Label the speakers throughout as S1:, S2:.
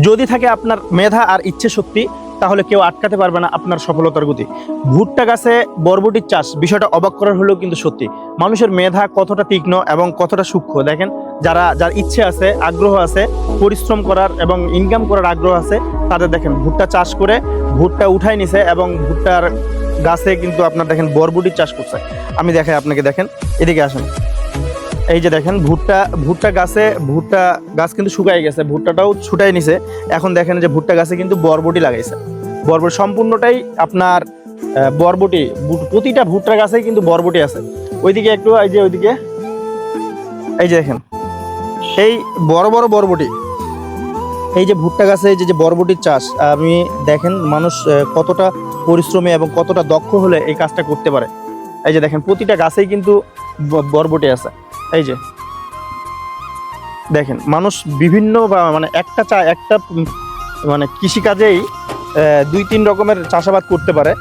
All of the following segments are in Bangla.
S1: যদি থাকে আপনার মেধা আর ইচ্ছে শক্তি, তাহলে কেউ আটকাতে পারবে না আপনার সফলতার গতি। ভুট্টা গাছে বরবটির চাষ, বিষয়টা অবাক করার হলেও কিন্তু সত্যি। মানুষের মেধা কতটা তীক্ষ্ণ এবং কতটা সূক্ষ্ম দেখেন। যার ইচ্ছে আছে, আগ্রহ আছে, পরিশ্রম করার এবং ইনকাম করার আগ্রহ আছে, তাদের দেখেন ভুট্টা চাষ করে ভুট্টা উঠাই নিছে এবং ভুট্টার গাছে কিন্তু আপনার দেখেন বরবটির চাষ করছে। আমি দেখাই আপনাকে, দেখেন এদিকে আসেন। এই যে দেখেন ভুট্টা গাছ কিন্তু শুকাই গেছে, ভুট্টাটাও ছুটাই নিছে। এখন দেখেন যে ভুট্টা গাছে কিন্তু বরবটি লাগাইছে। বরবটি সম্পূর্ণটাই আপনার বরবটি, প্রতিটা ভুট্টা গাছেই কিন্তু বরবটি আছে। ওইদিকে একটু, ওইদিকে এই যে দেখেন এই বড় বড় বরবটি। এই যে ভুট্টা গাছে এই যে বরবটির চাষ, আমি দেখেন মানুষ কতটা পরিশ্রমী এবং কতটা দক্ষ হলে এই কাজটা করতে পারে। এই যে দেখেন প্রতিটা গাছেই কিন্তু বরবটি আছে। এই যে দেখেন মানুষ বিভিন্ন মানে একটা মানে কৃষিকাজেই 2-3 রকমের চাষাবাদ করতে পারে।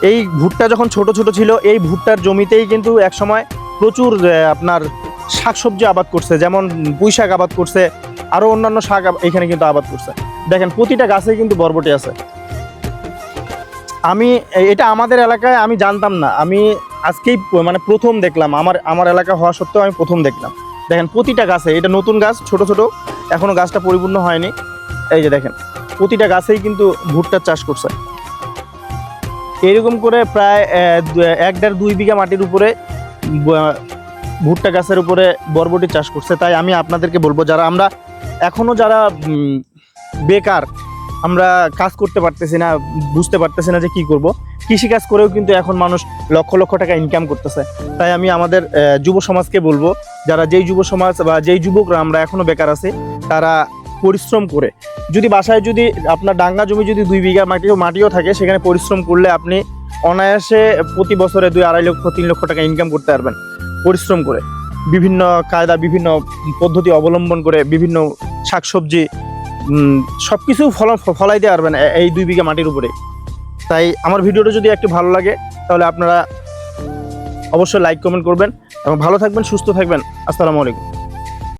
S1: এই ভুট্টা যখন ছোট ছোট ছিল, এই ভুট্টার জমিতেই কিন্তু একসময় প্রচুর আপনার শাকসবজি আবাদ করছে, যেমন পুঁই শাক আবাদ করছে, আরও অন্যান্য শাক এখানে কিন্তু আবাদ করছে। দেখেন প্রতিটা গাছেই কিন্তু বরবটি আছে। এটা আমাদের এলাকায় আমি জানতাম না, আমি আজকেই মানে প্রথম দেখলাম, আমার এলাকা হওয়া সত্ত্বেও আমি প্রথম দেখলাম। দেখেন প্রতিটা গাছে, এটা নতুন গাছ, ছোট ছোট, এখনো গাছটা পরিপূর্ণ হয়নি। এই যে দেখেন প্রতিটা গাছেই কিন্তু ভুট্টার চাষ করছে। এরকম করে প্রায় 1-1.5-2 বিঘা মাটির উপরে ভুট্টা গাছের উপরে বরবটি চাষ করছে। তাই আমি আপনাদেরকে বলবো, যারা বেকার, আমরা কাজ করতে পারতেছি না, বুঝতে পারতেছি না যে কি করব, কৃষিকাজ করেও কিন্তু এখন মানুষ লক্ষ লক্ষ টাকা ইনকাম করতেছে। তাই আমি আমাদের যুব সমাজকে বলবো, যেই যুব সমাজ বা যেই যুবকরা আমরা এখনো বেকার আছি, তারা পরিশ্রম করে, যদি বাসায় যদি আপনার ডাঙ্গা জমি যদি 2 বিঘা মাটিও থাকে, সেখানে পরিশ্রম করলে আপনি অনায়াসে প্রতি বছরে 2-2.5 লক্ষ 3 লক্ষ টাকা ইনকাম করতে পারবেন পরিশ্রম করে। বিভিন্ন কায়দা, বিভিন্ন পদ্ধতি অবলম্বন করে, বিভিন্ন শাকসবজি সবকিছু ফলাই দিতে পারবেন এই 2 বিঘা মাটির উপরে। তাই আমার ভিডিওটা যদি একটু ভালো লাগে, তাহলে আপনারা অবশ্যই লাইক কমেন্ট করবেন এবং ভালো থাকবেন, সুস্থ থাকবেন। আসসালামু আলাইকুম।